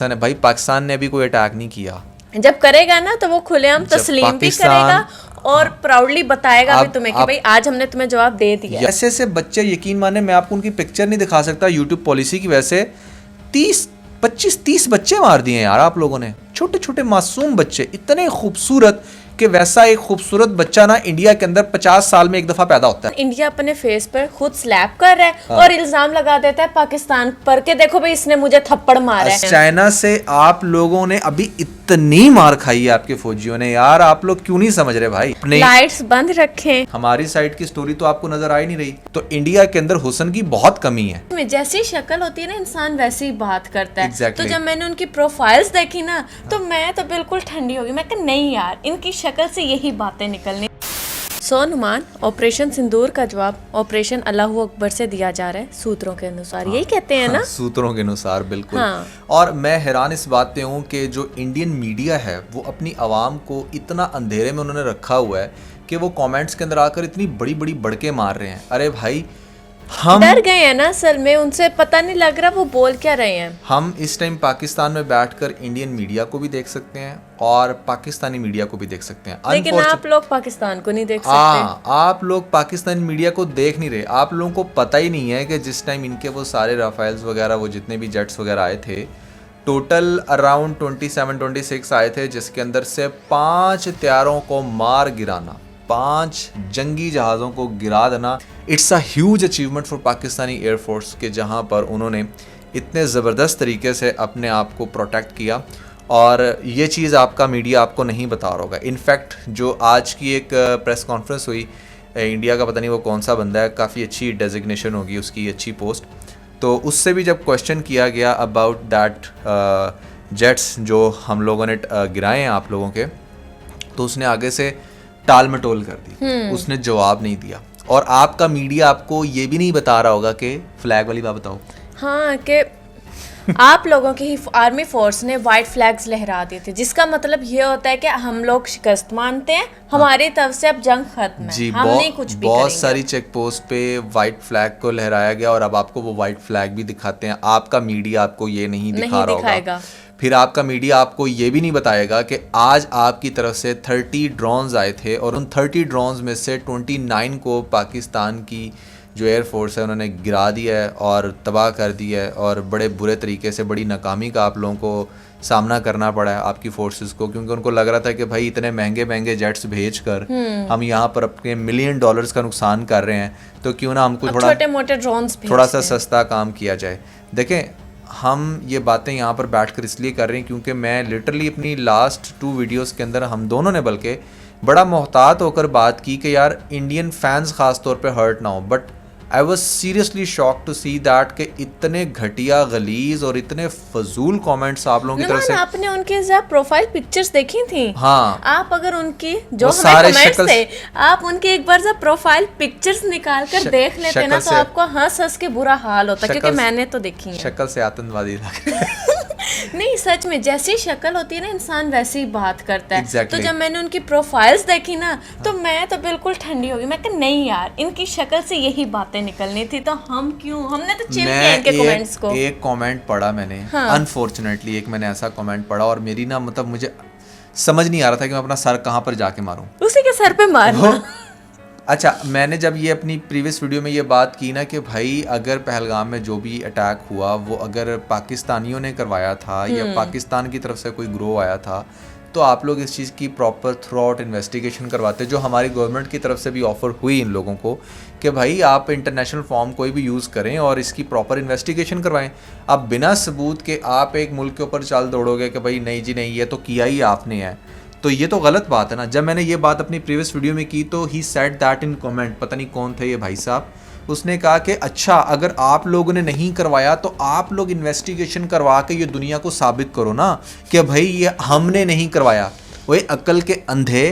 भाई पाकिस्तान ने अभी कोई अटैक नहीं किया। जब करेगा ना तो वो खुलेआम तस्लीम भी करेगा और प्राउडली बताएगा भी तुम्हें कि भाई आज हमने तुम्हें जवाब दे दिया। ऐसे ऐसे बच्चे, यकीन माने मैं आपको उनकी पिक्चर नहीं दिखा सकता, यूट्यूब पॉलिसी की वजह से 25-30 बच्चे मार दिए यार आप लोगों ने, छोटे छोटे मासूम बच्चे, इतने खूबसूरत कि वैसा एक खूबसूरत बच्चा ना इंडिया के अंदर 50 साल में एक दफा पैदा होता है। इंडिया अपने फेस पर खुद स्लैप कर रहा है और इल्जाम लगा देता है पाकिस्तान पर के देखो भाई इसने मुझे थप्पड़ मारा है। चाइना से आप लोगों ने अभी इतनी मार खाई है आपके फौजियों ने यार, आप लोग क्यों नहीं समझ रहे भाई? लाइट्स बंद रखें। हमारी साइड की स्टोरी तो आपको नजर आ ही नहीं रही। तो इंडिया के अंदर हुस्न की बहुत कमी है। जैसी शक्ल होती है ना इंसान वैसे ही बात करता है। exactly. तो जब मैंने उनकी प्रोफाइल्स देखी ना तो मैं तो बिल्कुल ठंडी हो गई। मैं कहा नहीं यार इनकी शक्ल से यही बातें निकलनी। नुमान ऑपरेशन सिंदूर का जवाब ऑपरेशन अल्लाहू अकबर से दिया जा रहा है सूत्रों के अनुसार। यही कहते हैं ना? सूत्रों के अनुसार बिल्कुल। हाँ। और मैं हैरान इस बात पे हूँ कि जो इंडियन मीडिया है वो अपनी आवाम को इतना अंधेरे में उन्होंने रखा हुआ है कि वो कमेंट्स के अंदर आकर इतनी बड़ी बड़ी बड़के मार रहे हैं। अरे भाई हम डर गए हैं ना असल में, उनसे पता नहीं लग रहा वो बोल क्या रहे हैं। हम इस टाइम पाकिस्तान में बैठकर इंडियन मीडिया को भी देख सकते हैं और पाकिस्तानी मीडिया को भी देख सकते हैं। लेकिन आप लोग पाकिस्तान को नहीं देख सकते। आप लोग पाकिस्तानी मीडिया को देख नहीं रहे। आप लोगों को पता ही नहीं है कि जिस टाइम इनके वो सारे राफेल्स वगैरह, वो जितने भी जेट्स वगैरह आए थे, टोटल अराउंड 27-26 आए थे, जिसके अंदर से 5 तैयारों को मार गिराना, 5 जंगी जहाज़ों को गिरा देना, it's a huge achievement for Pakistani air force के, जहां पर उन्होंने इतने ज़बरदस्त तरीके से अपने आप को प्रोटेक्ट किया। और ये चीज़ आपका मीडिया आपको नहीं बता रहा होगा। इनफैक्ट जो आज की एक प्रेस कॉन्फ्रेंस हुई, इंडिया का पता नहीं वो कौन सा बंदा है, काफ़ी अच्छी डेजिग्नेशन होगी उसकी, अच्छी पोस्ट, तो उससे भी जब क्वेश्चन किया गया अबाउट दैट जेट्स जो हम लोगों ने गिराए हैं आप लोगों के, तो उसने आगे से टाल मटोल कर दी, उसने जवाब नहीं दिया। और आपका मीडिया आपको ये भी नहीं बता रहा होगा कि फ्लैग वाली बात बताओ। हाँ कि आप लोगों की आर्मी फोर्स ने वाइट फ्लैग्स लहरा दिए थे, जिसका मतलब ये होता है कि हम लोग शिकस्त मानते हैं, हमारी तरफ से अब जंग खत्म है, जी, हम नहीं कुछ भी बहुत करेंगे। सारी चेक पोस्ट पे वाइट फ्लैग को लहराया गया और अब आपको वो वाइट फ्लैग भी दिखाते हैं। आपका मीडिया आपको ये नहीं दिखा रहा होगा। फिर आपका मीडिया आपको ये भी नहीं बताएगा कि आज आपकी तरफ से 30 ड्रोन्स आए थे और उन 30 ड्रोन्स में से 29 को पाकिस्तान की जो एयरफोर्स है उन्होंने गिरा दिया है और तबाह कर दिया है, और बड़े बुरे तरीके से, बड़ी नाकामी का आप लोगों को सामना करना पड़ा है आपकी फोर्सेस को, क्योंकि उनको लग रहा था कि भाई इतने महंगे महंगे जेट्स भेजकर हम यहाँ पर अपने $1 मिलियन का नुकसान कर रहे हैं, तो क्यों ना हमको छोटे मोटे ड्रोन्स थोड़ा सा सस्ता काम किया जाए। देखें, हम ये बातें यहाँ पर बैठकर इसलिए कर रहे हैं क्योंकि मैं लिटरली अपनी लास्ट 2 वीडियोस के अंदर हम दोनों ने बल्कि बड़ा मोहतात होकर बात की कि यार इंडियन फैंस ख़ास तौर पे हर्ट ना हो, but I was seriously shock to see that कि इतने घटिया, गलीज और इतने फजूल कमेंट्स आप लोगों की तरफ से। आपने उनके प्रोफाइल पिक्चर्स देखी थी? हाँ, आप अगर उनकी जो हमें कमेंट्स थे, आप उनकी एक बार प्रोफाइल पिक्चर्स निकाल कर देख लेते ना तो आपको हंस हंस के बुरा हाल होता, क्योंकि मैंने तो देखी है। शक्ल से आतंकवादी लग नहीं सच में जैसी शक्ल होती है ना इंसान वैसे ही बात करता है। exactly. तो जब मैंने उनकी प्रोफाइल्स देखी ना तो मैं तो बिल्कुल ठंडी हो गई। मैं कहा नहीं यार इनकी शक्ल से यही बातें निकलनी थी, तो हम क्यों, हमने तो चिल किया इनके कमेंट्स को। एक कमेंट पढ़ा मैंने, अनफॉर्चुनेटली एक मैंने ऐसा कमेंट पढ़ा और मेरी ना मतलब मुझे समझ नहीं आ रहा था कि मैं अपना सर कहाँ पर जाके मारूं। उसी के सर पे मारना। अच्छा, मैंने जब ये अपनी प्रीवियस वीडियो में ये बात की ना कि भाई अगर पहलगाम में जो भी अटैक हुआ वो अगर पाकिस्तानियों ने करवाया था या पाकिस्तान की तरफ से कोई ग्रोह आया था, तो आप लोग इस चीज़ की प्रॉपर थ्रू आउट इन्वेस्टिगेशन करवाते, जो हमारी गवर्नमेंट की तरफ से भी ऑफर हुई इन लोगों को कि भाई आप इंटरनेशनल फॉर्म कोई भी यूज़ करें और इसकी प्रॉपर इन्वेस्टिगेशन करवाएं। अब बिना सबूत के आप एक मुल्क के ऊपर चाल दौड़ोगे कि भाई नहीं जी नहीं, ये तो किया ही आपने है, तो ये तो गलत बात है ना। जब मैंने ये बात अपनी प्रीवियस वीडियो में की तो he said that in comment, पता नहीं कौन थे ये भाई साहब, उसने कहा कि अच्छा अगर आप लोगों ने नहीं करवाया तो आप लोग इन्वेस्टिगेशन करवा के ये दुनिया को साबित करो ना कि भाई ये हमने नहीं करवाया। वही अक्ल के अंधे,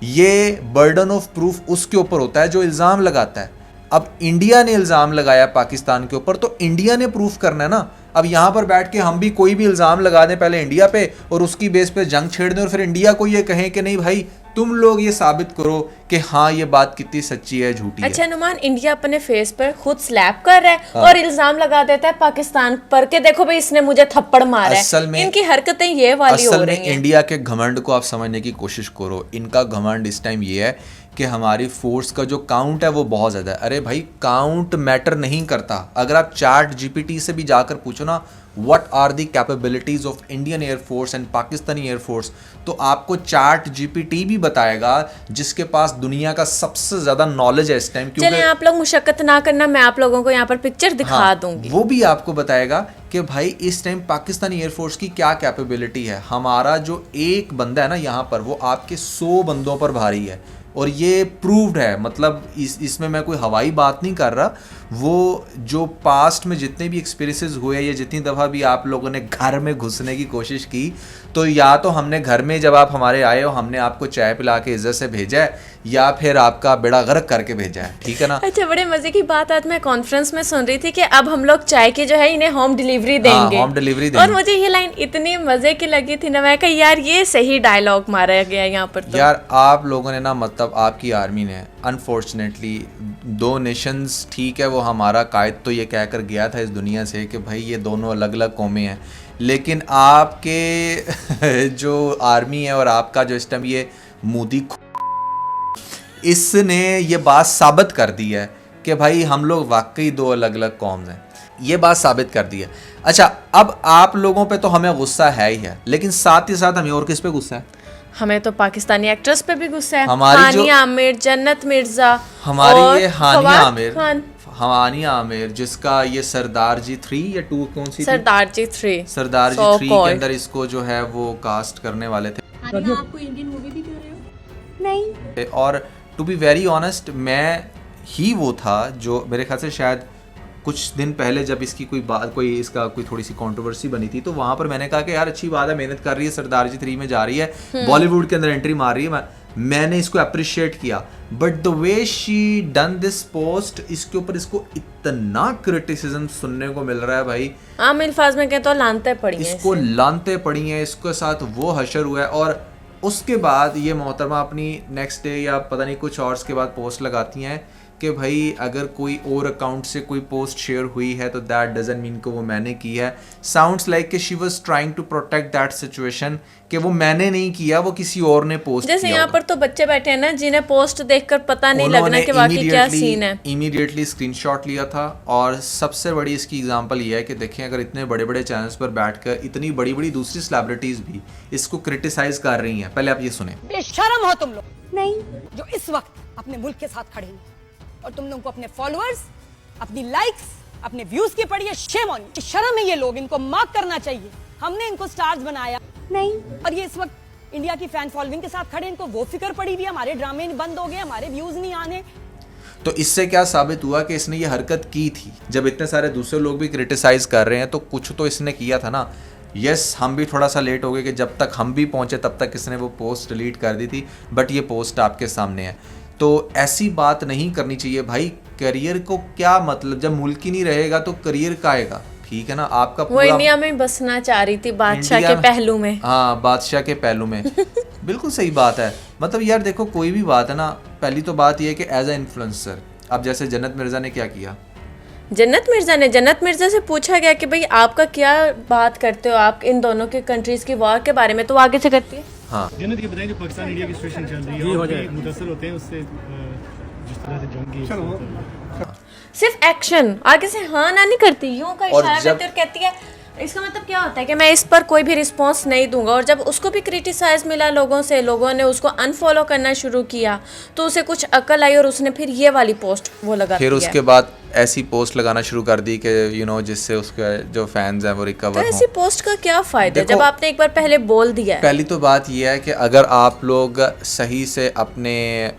ये बर्डन ऑफ प्रूफ उसके ऊपर होता है जो इल्ज़ाम लगाता है। अब इंडिया ने इल्ज़ाम लगाया पाकिस्तान के ऊपर, तो इंडिया ने प्रूफ करना है ना। अब यहाँ पर बैठ के हम भी कोई भी इल्ज़ाम लगा दें पहले इंडिया पे और उसकी बेस पे जंग छेड़ दें और फिर इंडिया को ये कहें कि नहीं भाई तुम लोग ये साबित करो कि हाँ ये बात कितनी सच्ची है झूठी है। अच्छा नुमान, इंडिया अपने फेस पर खुद स्लैप कर रहा है और इल्जाम लगा देता है पाकिस्तान पर के देखो भाई इसने मुझे थप्पड़ मारा है। असल में इनकी हरकतें ये वाली हो रही हैं। इंडिया के घमंड को आप समझने की कोशिश करो। इनका घमंड इस टाइम ये है कि हमारी फोर्स का जो काउंट है वो बहुत ज़्यादा है। अरे भाई काउंट मैटर नहीं करता। अगर आप चैट जीपीटी से भी जाकर पूछो ना what are the capabilities of Indian air force and Pakistani air force, तो आपको चैट जीपीटी भी बताएगा जिसके पास दुनिया का सबसे ज़्यादा नॉलेज है इस टाइम। चलिए आप लोग मुशक्कत ना करना, मैं आप लोगों को यहाँ पर पिक्चर दिखा दूंगी। वो भी आपको बताएगा कि भाई इस टाइम पाकिस्तानी एयरफोर्स की क्या कैपेबिलिटी है। हमारा जो एक बंदा है ना यहाँ पर वो आपके 100 बंदों पर भारी है और ये प्रूव्ड है। मतलब इसमें मैं कोई हवाई बात नहीं कर रहा। वो जो पास्ट में जितने भी एक्सपीरियंसेस हुए या जितनी दफ़ा भी आप लोगों ने घर में घुसने की कोशिश की, तो या तो हमने घर में जब आप हमारे आए हो हमने आपको चाय पिला के इज्जत से भेजा है या फिर आपका बेड़ा गर्क करके भेजा है, ठीक है ना। अच्छा, बड़े मजे की बात आज मैं कॉन्फ्रेंस में सुन रही थी कि अब हम लोग चाय की जो है इन्हें होम डिलीवरी देंगे। होम डिलीवरी देंगे। और मुझे ये लाइन इतनी मजे की लगी थी ना, मैं कहा यार ये सही डायलॉग मारा गया यहाँ पर। तो यार आप लोगों ने ना, मतलब आपकी आर्मी ने अनफॉर्चुनेटली 2 नेशंस, ठीक है वो हमारा कायद तो ये कहकर गया था इस दुनिया से कि भाई ये दोनों अलग अलग कौमें हैं, लेकिन आपके जो आर्मी है और आपका जो इस टाइम ये मोदी इसने ये बात साबित कर दी है कि भाई हम लोग वाकई 2 अलग अलग कौम्स हैं। ये बात साबित कर दी है। अच्छा, अब आप लोगों पे तो हमें गुस्सा है ही है, लेकिन साथ ही साथ हमें और किस पे गुस्सा है? हमें तो पाकिस्तानी एक्ट्रेस पे भी गुस्सा है। हमारी हानिया आमिर, जन्नत मिर्जा, हमारी ये हानिया फवाद आमिर, खान। हानिया आमिर जिसका ये सरदार जी 3 या 2 कौन सी थी? सरदार जी 3 सरदार जी 3 के अंदर इसको जो है वो कास्ट करने वाले थे। आपको इंडियन मूवी भी कह रहे हो? नहीं। और टू बी वेरी ऑनेस्ट मैं ही वो था जो मेरे ख्याल से शायद कुछ दिन पहले जब इसकी इसका कोई थोड़ी सी कंट्रोवर्सी बनी थी, तो वहाँ पर मैंने कहा कि यार अच्छी बात है, मेहनत कर रही है, सरदार जी 3 में जा रही है, बॉलीवुड के अंदर एंट्री मार रही है, मैंने इसको अप्रिशिएट किया। But the way she done this post, इसके ऊपर इसको इतना क्रिटिसिज्म सुनने को मिल रहा है भाई। आम अल्फाज में कहते तो लानते पड़ी हैं, इसको लानते पड़ी हैं, इसके साथ वो हशर हुआ है। और उसके बाद ये मोहतरमा अपनी नेक्स्ट डे या पता नहीं कुछ आवर्स के बाद पोस्ट लगाती हैं कि भाई अगर कोई और अकाउंट से कोई पोस्ट शेयर हुई है तो दैट डजंट मीन कि वो मैंने की है। साउंड्स लाइक कि she was trying to protect that situation, कि वो मैंने नहीं किया, वो किसी और ने पोस्ट किया। जैसे यहाँ पर तो बच्चे बैठे हैं ना जिन्हें पोस्ट देखकर पता नहीं लगना कि वाकई क्या सीन है। इमीडिएटली स्क्रीनशॉट लिया था। और सबसे बड़ी इसकी एग्जांपल ये है कि देखें अगर इतने बड़े बड़े चैनल्स पर बैठकर इतनी बड़ी बड़ी दूसरी सेलिब्रिटीज भी इसको क्रिटिसाइज कर रही हैं। पहले आप ये सुने। बेशरम हो तुम लोग नहीं जो इस वक्त अपने मुल्क के साथ खड़े हैं और तुम लोगों को अपने फॉलोअर्स, अपनी लाइक्स, अपने व्यूज की पड़ी है। शेम ऑन यू, शर्म है ये लोग, इनको मार्क करना चाहिए। हमने इनको स्टार्स बनाया नहीं और ये इस वक्त इंडिया की फैन फॉलोइंग के साथ खड़े, इनको वो फिक्र पड़ी हुई, हमारे ड्रामे बंद हो गए, हमारे व्यूज नहीं आने। तो इससे क्या साबित हुआ कि इसने ये हरकत की थी। जब इतने सारे दूसरे लोग भी क्रिटिसाइज कर रहे हैं तो कुछ तो इसने किया था ना। यस, हम भी थोड़ा सा लेट हो गए कि जब तक हम भी पहुंचे तब तक इसने वो पोस्ट डिलीट कर दी थी, बट ये पोस्ट आपके सामने है। तो ऐसी बात नहीं करनी चाहिए भाई। करियर को क्या मतलब, जब मुल्क ही नहीं रहेगा तो करियर का आएगा, ठीक है ना। आपका वो इंडिया में बसना चाह रही थी, बादशाह के पहलू में। हाँ, बादशाह के पहलू में। बिल्कुल सही बात है। मतलब यार देखो कोई भी बात है ना, पहली तो बात ये है कि एज ए इन्फ्लुएंसर, अब जैसे जन्नत मिर्जा ने क्या किया, जन्नत मिर्जा से पूछा गया कि भाई आपका क्या बात करते हो आप इन दोनों के कंट्रीज की वॉर के बारे में, तो आगे से करती है। हाँ जन्नत ये बताएं जो पाकिस्तान इंडिया की सिचुएशन चल रही है, और मुतासर होते हैं उससे जिस तरह से जंग की सिर्फ एक्शन, आगे से हाँ ना नहीं करती, यूं का इशारा करती और कहती है। इसका मतलब क्या होता है कि मैं इस पर कोई भी रिस्पांस नहीं दूंगा। और जब उसको भी क्रिटिसाइज मिला लोगों से, लोगों ने उसको अनफॉलो करना शुरू किया, तो उसे कुछ अकल आई और उसने फिर ये वाली पोस्ट वो लगा फिर उसके बाद ऐसी पोस्ट लगाना शुरू कर दी कि जिससे उसके जो फैंस हैं वो रिकवर तो ऐसी पोस्ट का क्या फायदा जब आपने एक बार पहले बोल दिया है। पहली तो बात यह है कि अगर आप लोग सही से अपने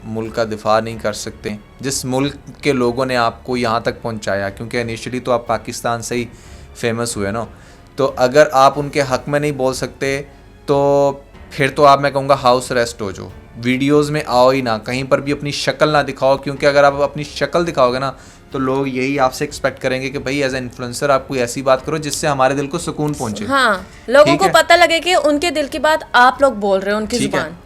मुल्क का दिफा नहीं कर सकते, जिस मुल्क के लोगों ने आपको यहाँ तक पहुँचाया, क्योंकि इनिशियली तो आप पाकिस्तान से ही फेमस हुए ना, तो अगर आप उनके हक में नहीं बोल सकते तो फिर तो आप, मैं कहूँगा, हाउस अरेस्ट हो जाओ, वीडियोस में आओ ही ना, कहीं पर भी अपनी शक्ल ना दिखाओ। क्योंकि अगर आप अपनी शक्ल दिखाओगे ना तो लोग यही आपसे एक्सपेक्ट करेंगे कि भाई एज ए इन्फ्लुएंसर आप कोई ऐसी बात करो जिससे हमारे दिल को सुकून पहुंचे। हाँ, लोगों ठीक को है? पता लगे कि उनके दिल की बात आप लोग बोल रहे हो उनकी ठीक है। जुबान।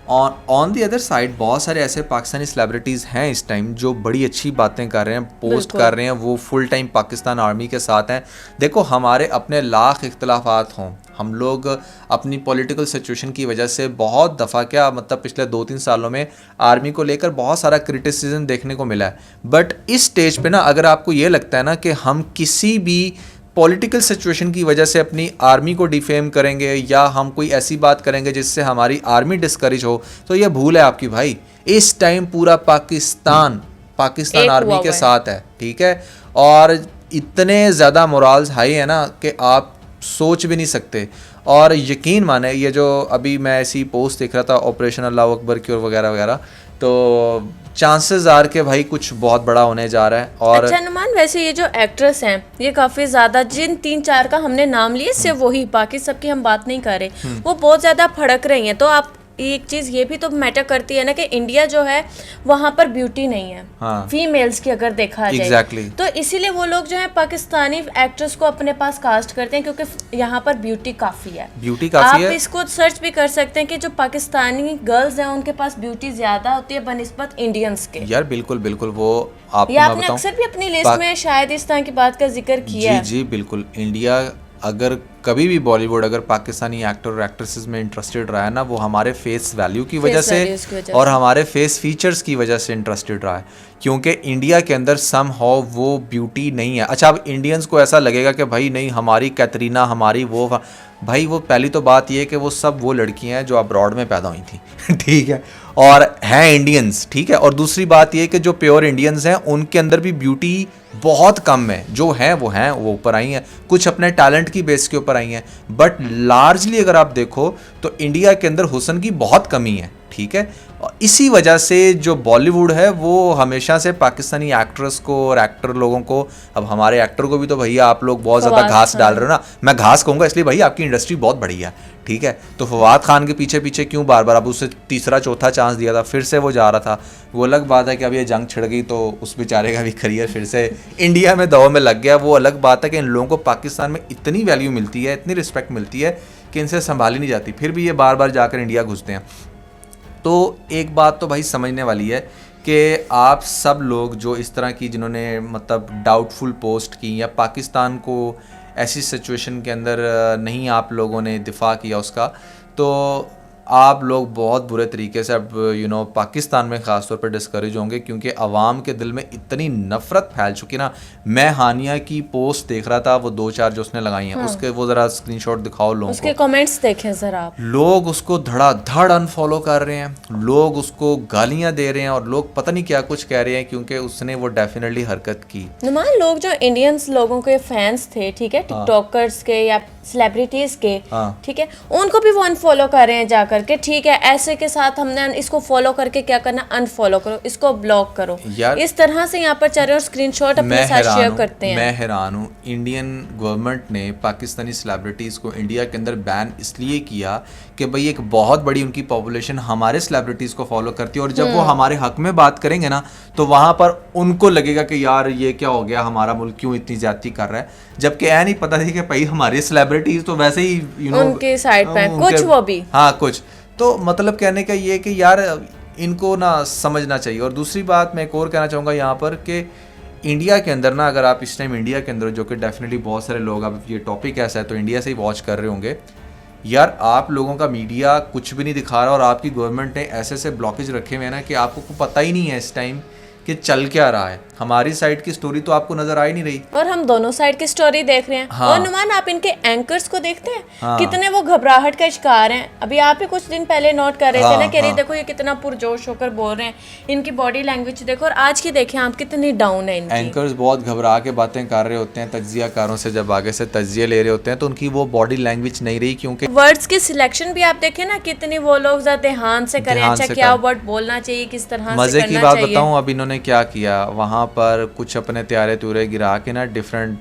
ऑन दी अदर साइड बहुत सारे ऐसे पाकिस्तानी सेलिब्रिटीज हैं इस टाइम जो बड़ी अच्छी बातें कर रहे हैं, पोस्ट बिल्कुल। कर रहे हैं, वो फुल टाइम पाकिस्तान आर्मी के साथ हैं। देखो हमारे अपने लाख इख्तलाफात हों, हम लोग अपनी पॉलिटिकल सिचुएशन की वजह से बहुत दफ़ा क्या मतलब पिछले 2-3 सालों में आर्मी को लेकर बहुत सारा क्रिटिसिज्म देखने को मिला है। बट इस स्टेज पे ना अगर आपको ये लगता है ना कि हम किसी भी पॉलिटिकल सिचुएशन की वजह से अपनी आर्मी को डिफेम करेंगे या हम कोई ऐसी बात करेंगे जिससे हमारी आर्मी डिस्करेज हो, तो ये भूल है आपकी भाई। इस टाइम पूरा पाकिस्तान एक आर्मी हुआ के हुआ है। साथ है, ठीक है। और इतने ज़्यादा मोरल्स हाई है ना कि आप सोच भी नहीं सकते। और यकीन माने ये जो अभी मैं ऐसी पोस्ट देख रहा था ऑपरेशन अल्लाह अकबर की और वगैरह वगैरह, तो चांसेस आर के भाई कुछ बहुत बड़ा होने जा रहा है। और अच्छा नुमान, वैसे ये जो एक्ट्रेस हैं ये काफी ज्यादा, जिन 3-4 का हमने नाम लिए सिर्फ वही, बाकी सबकी हम बात नहीं कर रहे, वो बहुत ज्यादा फड़क रही हैं। तो आप एक चीज ये भी तो मैटर करती है ना कि इंडिया जो है वहाँ पर ब्यूटी नहीं है हाँ। फीमेल्स की अगर देखा जाए। Exactly. तो इसीलिए वो लोग जो है पाकिस्तानी एक्ट्रेस को अपने पास कास्ट करते हैं क्योंकि यहाँ पर ब्यूटी काफी है। ब्यूटी काफ़ी आप है। इसको सर्च भी कर सकते हैं कि जो पाकिस्तानी गर्ल्स हैं उनके पास ब्यूटी ज्यादा होती है बनिस्बत इंडियंस के। यार बिल्कुल बिल्कुल, वो आपको ये मैं आपने बताऊं, अक्सर भी अपनी लिस्ट में शायद इस तरह की बात का जिक्र किया जी है। जी बिल्कुल। इंडिया अगर कभी भी बॉलीवुड अगर पाकिस्तानी एक्टर और एक्ट्रेसेस में इंटरेस्टेड रहा है ना, वो हमारे फेस वैल्यू की वजह से values की वजह और से। हमारे फेस फीचर्स की वजह से इंटरेस्टेड रहा है, क्योंकि इंडिया के अंदर सम हाउ वो ब्यूटी नहीं है। अच्छा, अब इंडियंस को ऐसा लगेगा कि भाई नहीं हमारी कैटरीना, हमारी वो भाई वो पहली तो बात ये है कि वो सब वो लड़कियां हैं जो अब्रॉड में पैदा हुई थी ठीक है, और हैं इंडियंस, ठीक है। और दूसरी बात ये है कि जो प्योर इंडियंस हैं उनके अंदर भी ब्यूटी बहुत कम है, जो हैं वो ऊपर आई हैं, कुछ अपने टैलेंट की बेस के ऊपर आई हैं। बट लार्जली अगर आप देखो तो इंडिया के अंदर हुस्न की बहुत कमी है, ठीक है। और इसी वजह से जो बॉलीवुड है वो हमेशा से पाकिस्तानी एक्ट्रेस को और एक्टर लोगों को, अब हमारे एक्टर को भी तो भैया आप लोग बहुत ज़्यादा फवाद घास खान। डाल रहे हो ना, मैं घास कहूँगा इसलिए भाई आपकी इंडस्ट्री बहुत बढ़िया है, ठीक है। तो फवाद खान के पीछे पीछे क्यों बार बार, अब उसे तीसरा चौथा चांस दिया था, फिर से वो जा रहा था। वो अलग बात है कि अब ये जंग छिड़ गई तो उस बेचारे का भी करियर फिर से इंडिया में दौर में लग गया, वो अलग बात है कि इन लोगों को पाकिस्तान में इतनी वैल्यू मिलती है, इतनी रिस्पेक्ट मिलती है कि इनसे संभाली नहीं जाती, फिर भी ये बार बार जाकर इंडिया घुसते हैं। तो एक बात तो भाई समझने वाली है कि आप सब लोग जो इस तरह की जिन्होंने मतलब डाउटफुल पोस्ट की या पाकिस्तान को ऐसी सिचुएशन के अंदर नहीं आप लोगों ने दिफा किया उसका, तो आप लोग बहुत बुरे तरीके से अब पाकिस्तान में ख़ास तौर पर डिस्करेज होंगे, क्योंकि अवाम के दिल में इतनी नफ़रत फैल चुकी ना। मैं हानिया की पोस्ट देख रहा था, वो 2-4 जो उसने लगाई हैं, उसके वो ज़रा स्क्रीनशॉट दिखाओ लोगों उसके को। कमेंट्स देखें जरा आप। लोग उसको धड़ाधड़ अनफॉलो कर रहे हैं, लोग उसको गालियां दे रहे हैं और लोग पता नहीं क्या कुछ कह रहे हैं, क्योंकि उसने वो डेफिनेटली हरकत की। नुमान, लोग जो इंडियंस लोगों के फैंस थे, ठीक है, टिकटॉकर्स के या सेलिब्रिटीज के, हाँ। ठीक है, उनको भी वो अनफॉलो कर रहे हैं जा करके, ठीक है। ऐसे के साथ हमने इसको फॉलो करके क्या करना, अनफॉलो करो, इसको ब्लॉक करो, यार, इस तरह से यहाँ पर चल रहे हैं और स्क्रीनशॉट अपने साथ शेयर करते हैं। मैं हैरान हूँ, इंडियन गवर्नमेंट ने पाकिस्तानी सेलिब्रिटीज़ को इंडिया के अंदर बैन इसलिए किया कि भाई एक बहुत बड़ी उनकी पॉपुलेशन हमारे सेलिब्रिटीज़ को फॉलो करती है, और जब वो हमारे हक में बात करेंगे ना तो वहाँ पर उनको लगेगा कि यार ये क्या हो गया, हमारा मुल्क क्यों इतनी ज्यादती कर रहा है, जबकि ऐ नहीं पता थी कि भाई हमारे सेलिब्रिटीज़ तो वैसे ही उनके साइड पे कुछ वो भी, हाँ कुछ। तो मतलब कहने का ये कि यार इनको ना समझना चाहिए। और दूसरी बात मैं एक और कहना चाहूँगा यहाँ पर कि इंडिया के अंदर ना, अगर आप इस टाइम इंडिया के अंदर, जो कि डेफिनेटली बहुत सारे लोग, अब ये टॉपिक ऐसा है तो इंडिया से ही वॉच कर रहे होंगे, यार आप लोगों का मीडिया कुछ भी नहीं दिखा रहा और आपकी गवर्नमेंट ने ऐसे ऐसे ब्लॉकेज रखे हुए हैं ना कि आपको पता ही नहीं है इस टाइम कि चल क्या रहा है। हमारी साइड की स्टोरी तो आपको नजर आ ही नहीं रही, और हम दोनों साइड की स्टोरी देख रहे हैं। हाँ। और नुमान, आप इनके एंकर्स को देखते हैं, हाँ। कितने वो घबराहट का शिकार हैं। अभी आप ही कुछ दिन पहले नोट कर रहे थे ना, कह रही देखो ये कितना पुरजोश होकर बोल रहे हैं, इनकी बॉडी लैंग्वेज देखो, और आज की देखें आप कितनी डाउन है इनकी। एंकर्स बहुत घबरा के बातें कर रहे होते हैं, तज्जियाकारों से जब आगे से तज्जिया ले रहे होते हैं तो उनकी वो बॉडी लैंग्वेज नहीं रही, क्योंकि वर्ड्स की सिलेक्शन भी आप देखें ना, कितनी वो लोग ज्यादा ध्यान से करें, ध्यान अच्छा से क्या करें। वर्ड बोलना चाहिए, किस तरह से मजे करना की बात चाहिए। बताऊं, अब इन्होंने क्या किया वहां पर, कुछ अपने त्यारे तुरे गिरा के ना डिफरेंट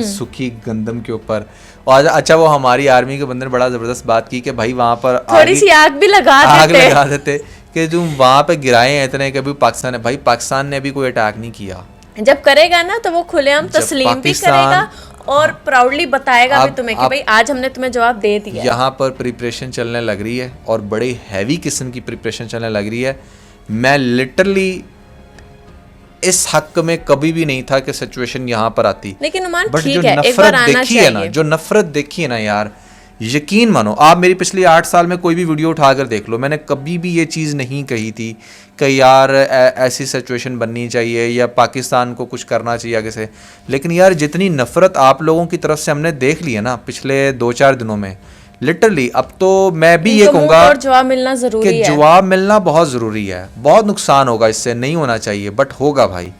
सूखी गंदम के ऊपर, और अच्छा वो हमारी आर्मी के बंदे ने बड़ा जबरदस्त बात की कि भाई वहां पर थोड़ी सी आग भी लगा आग देते लगा देते कि तुम वहां पे गिराए हैं इतने, कभी पाकिस्तान ने, भाई पाकिस्तान ने अभी कोई अटैक नहीं किया, जब करेगा ना तो वो खुलेआम जब तस्लीम भी पाकिस्तान- करेगा और प्राउडली बताएगा भी अब- तुम्हें कि अब- भाई आज हमने तुम्हें जवाब दे दिया है। यहाँ पर प्रिपरेशन चलने लग रही है और बड़ी हैवी किस्म की प्रिपरेशन चलने लग रही है। मैं लिटरली इस हक में कभी भी नहीं था कि सिचुएशन यहाँ पर आती, लेकिन उमान बट जो ठीक है, एक बार नफरत आना देखी है ना, चाहिए। जो नफरत देखी है ना यार, यकीन मानो आप मेरी पिछली 8 साल में कोई भी वीडियो उठाकर देख लो, मैंने कभी भी ये चीज़ नहीं कही थी कि यार ऐसी सिचुएशन बननी चाहिए या पाकिस्तान को कुछ करना चाहिए आगे से। लेकिन यार जितनी नफरत आप लोगों की तरफ से हमने देख ली है ना पिछले 2-4 दिनों में, लिटरली अब तो मैं भी ये इनको मुंह कहूँगा और जवाब मिलना जरूरी कि है। जवाब मिलना बहुत ज़रूरी है। बहुत नुकसान होगा इससे, नहीं होना चाहिए बट होगा भाई।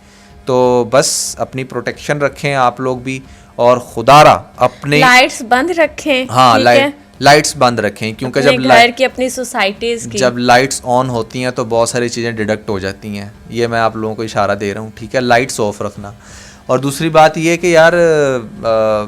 तो बस अपनी प्रोटेक्शन रखें आप लोग भी, और खुदारा अपने लाइट्स बंद रखें। हाँ ठीक है? लाइट्स बंद रखें, क्योंकि अपने जब घर की, अपनी सोसाइटीज की। जब लाइट्स ऑन होती हैं तो बहुत सारी चीज़ें डिडक्ट हो जाती हैं। ये मैं आप लोगों को इशारा दे रहा हूँ, ठीक है? लाइट्स ऑफ रखना। और दूसरी बात ये कि यार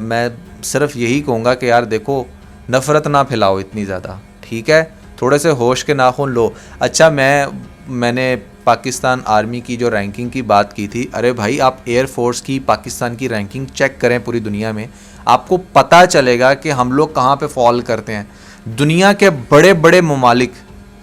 मैं सिर्फ यही कहूँगा कि यार देखो, नफ़रत ना फैलाओ इतनी ज़्यादा, ठीक है? थोड़े से होश के नाखून लो। अच्छा, मैंने पाकिस्तान आर्मी की जो रैंकिंग की बात की थी, अरे भाई आप एयर फोर्स की पाकिस्तान की रैंकिंग चेक करें पूरी दुनिया में, आपको पता चलेगा कि हम लोग कहाँ पे फॉल करते हैं। दुनिया के बड़े बड़े ममालिक,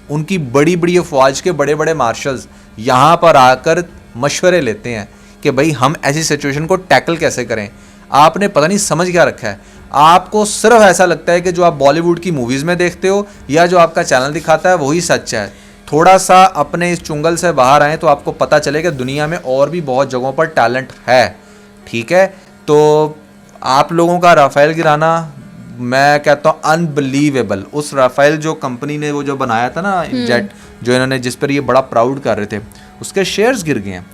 उनकी बड़ी बड़ी फ़ौज के बड़े बड़े मार्शल्स यहाँ पर आकर मशवरे लेते हैं कि भाई हम ऐसी सिचुएशन को टैकल कैसे करें। आपने पता नहीं समझ क्या रखा है, आपको सिर्फ ऐसा लगता है कि जो आप बॉलीवुड की मूवीज़ में देखते हो या जो आपका चैनल दिखाता है वही सच है। थोड़ा सा अपने इस चुंगल से बाहर आएँ तो आपको पता चले कि दुनिया में और भी बहुत जगहों पर टैलेंट है, ठीक है? तो आप लोगों का राफेल गिराना, मैं कहता हूँ अनबिलीवेबल। उस राफेल जो कंपनी ने वो जो बनाया था ना जेट, जो इन्होंने जिस पर ये बड़ा प्राउड कर रहे थे, उसके शेयर्स गिर गए हैं।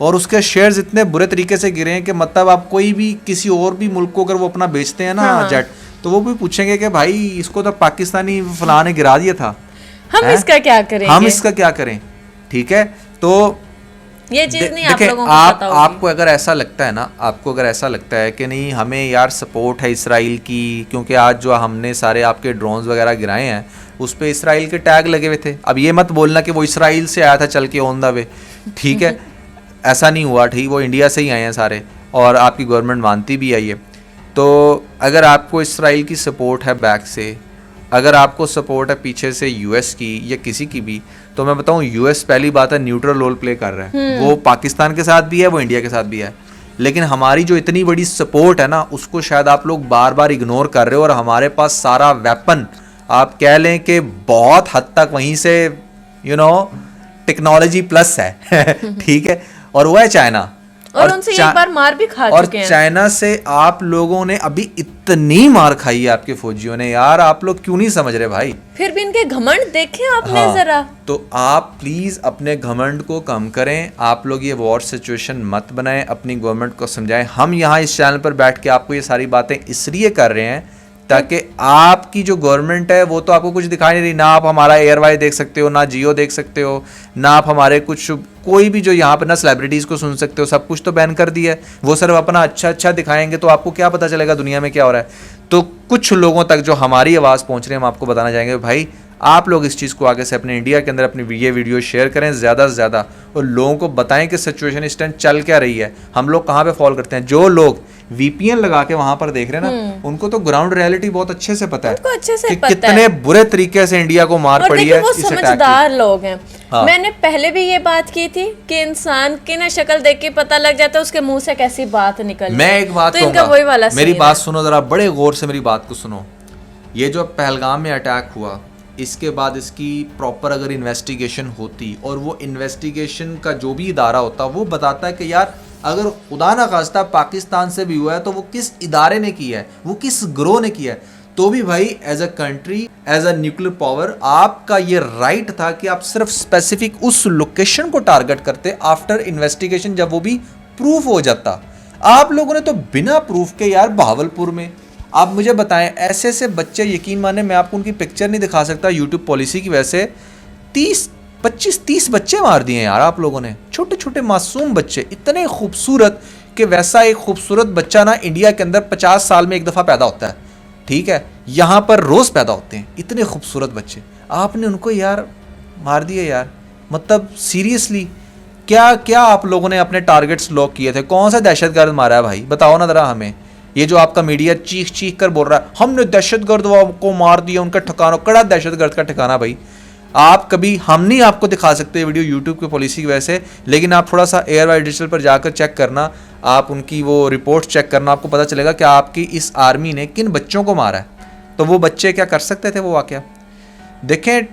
और उसके शेयर्स इतने बुरे तरीके से गिरे हैं कि मतलब आप कोई भी किसी और भी मुल्क को अगर वो अपना बेचते हैं ना जेट, तो वो भी पूछेंगे कि भाई इसको तो पाकिस्तानी फलां ने गिरा दिया था, हम इसका क्या करेंगे? हम इसका क्या करें, ठीक है? तो ये चीज नहीं आप देखें, लोगों को पता होगी। आपको अगर ऐसा लगता है ना, आपको अगर ऐसा लगता है कि नहीं हमें यार सपोर्ट है इसराइल की, क्योंकि आज जो हमने सारे आपके ड्रोन्स वगैरह गिराए हैं उस पे इसराइल के टैग लगे हुए थे। अब ये मत बोलना कि वो इसराइल से आया था चल के ऑन द वे, ठीक है? ऐसा नहीं हुआ, ठीक? वो इंडिया से ही आए हैं सारे, और आपकी गवर्नमेंट मानती भी है ये। तो अगर आपको इसराइल की सपोर्ट है बैक से, अगर आपको सपोर्ट है पीछे से यूएस की या किसी की भी, तो मैं बताऊं यूएस पहली बात है न्यूट्रल रोल प्ले कर रहा है। वो पाकिस्तान के साथ भी है, वो इंडिया के साथ भी है। लेकिन हमारी जो इतनी बड़ी सपोर्ट है ना, उसको शायद आप लोग बार बार इग्नोर कर रहे हो। और हमारे पास सारा वेपन आप कह लें कि बहुत हद तक वहीं से टेक्नोलॉजी प्लस है ठीक है? और वो है चाइना। और उनसे एक बार मार भी खा और चुके हैं। चाइना से आप लोगों ने अभी इतनी मार खाई है आपके फौजियों ने, यार आप लोग क्यों नहीं समझ रहे भाई? फिर भी इनके घमंड देखे आपने हाँ, जरा। तो आप प्लीज अपने घमंड को कम करें। आप लोग ये वॉर सिचुएशन मत बनाएं, अपनी गवर्नमेंट को समझाएं। हम यहाँ इस चैनल पर बैठ के आपको ये सारी बातें इसलिए कर रहे हैं ताकि आपकी जो गवर्नमेंट है वो तो आपको कुछ दिखाई नहीं रही। ना आप हमारा एयरवाई देख सकते हो, ना जियो देख सकते हो, ना आप हमारे कुछ कोई भी जो यहाँ पर ना सेलिब्रिटीज़ को सुन सकते हो, सब कुछ तो बैन कर दिया है। वो सिर्फ अपना अच्छा दिखाएंगे तो आपको क्या पता चलेगा दुनिया में क्या हो रहा है? तो कुछ लोगों तक जो हमारी आवाज़ पहुँच रही है हम आपको बताना चाहेंगे, भाई आप लोग इस चीज़ को आगे से अपने इंडिया के अंदर अपनी ये वीडियो शेयर करें ज़्यादा से ज़्यादा, और लोगों को बताएं कि सिचुएशन इस टाइम चल क्या रही है, हम लोग कहाँ पे फॉल करते हैं। जो लोग वीपीएन लगा के वहां पर देख रहे हैं ना, उनको तो ग्राउंड रियलिटी बहुत अच्छे से पता है, उनको अच्छे से कि पता कितने है। बुरे तरीके से इंडिया को मार और पड़ी देखिए है वो इस अटैक समझदार की। लोग हैं। हाँ। मैंने पहले भी ये बात की थी कि इंसान की ना शक्ल देख के पता लग जाता है उसके मुंह से कैसी बात निकल। मैं एक बात तो इनका कहूंगा, वही वाला मेरी सीन बात है। सुनो जरा, बड़े गौर से मेरी बात को सुनो। ये जो पहलगाम में अटैक हुआ, इसके बाद इसकी प्रॉपर अगर इन्वेस्टिगेशन होती, और वो इन्वेस्टिगेशन का जो भी इदारा होता वो बताता है कि यार अगर खुदा ना खास्ता पाकिस्तान से भी हुआ है तो वो किस इदारे ने किया है, वो किस ग्रोह ने किया है, तो भी भाई as a country, as a nuclear power, आपका ये राइट था कि आप सिर्फ स्पेसिफिक उस लोकेशन को टारगेट करते आफ्टर इन्वेस्टिगेशन, जब वो भी प्रूफ हो जाता। आप लोगों ने तो बिना प्रूफ के यार बहावलपुर में, आप मुझे बताएं, ऐसे ऐसे बच्चे, यकीन माने मैं आपको उनकी पिक्चर नहीं दिखा सकता यूट्यूब पॉलिसी की वजह से, 25-30 बच्चे मार दिए यार आप लोगों ने, छोटे छोटे मासूम बच्चे, इतने खूबसूरत कि वैसा एक खूबसूरत बच्चा ना इंडिया के अंदर 50 साल में एक दफ़ा पैदा होता है, ठीक है? यहाँ पर रोज़ पैदा होते हैं इतने खूबसूरत बच्चे, आपने उनको यार मार दिए यार। मतलब सीरियसली क्या क्या आप लोगों ने अपने टारगेट्स लॉक किए थे? कौन सा दहशतगर्द मारा है भाई, बताओ ना ज़रा हमें। ये जो आपका मीडिया चीख चीख कर बोल रहा है हमने दहशतगर्द को मार दिया, उनका ठिकाना कड़ा दहशतगर्द का ठिकाना। भाई आप कभी, हम नहीं आपको दिखा सकते वीडियो यूट्यूब की पॉलिसी की वजह से, लेकिन आप थोड़ा सा एयर वाइड डिजिटल पर जाकर चेक करना, आप उनकी वो रिपोर्ट चेक करना, आपको पता चलेगा कि आपकी इस आर्मी ने किन बच्चों को मारा है। तो वो बच्चे क्या कर सकते थे वो वाकया। देखें,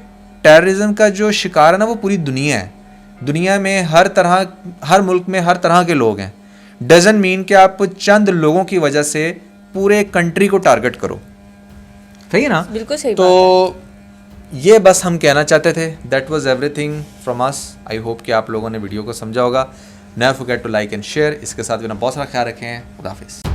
टेररिज्म का जो शिकार है ना वो पूरी दुनिया है। दुनिया में हर तरह, हर मुल्क में हर तरह के लोग हैं। डजन मीन कि आप चंद लोगों की वजह से पूरे कंट्री को टारगेट करो, सही है ना? बिल्कुल सही तो ये बस हम कहना चाहते थे। That was everything from us. I hope कि आप लोगों ने वीडियो को समझा होगा। Never forget to like and share. इसके साथ भी ना बहुत सारा ख्याल रखें। खुदा हाफिज़।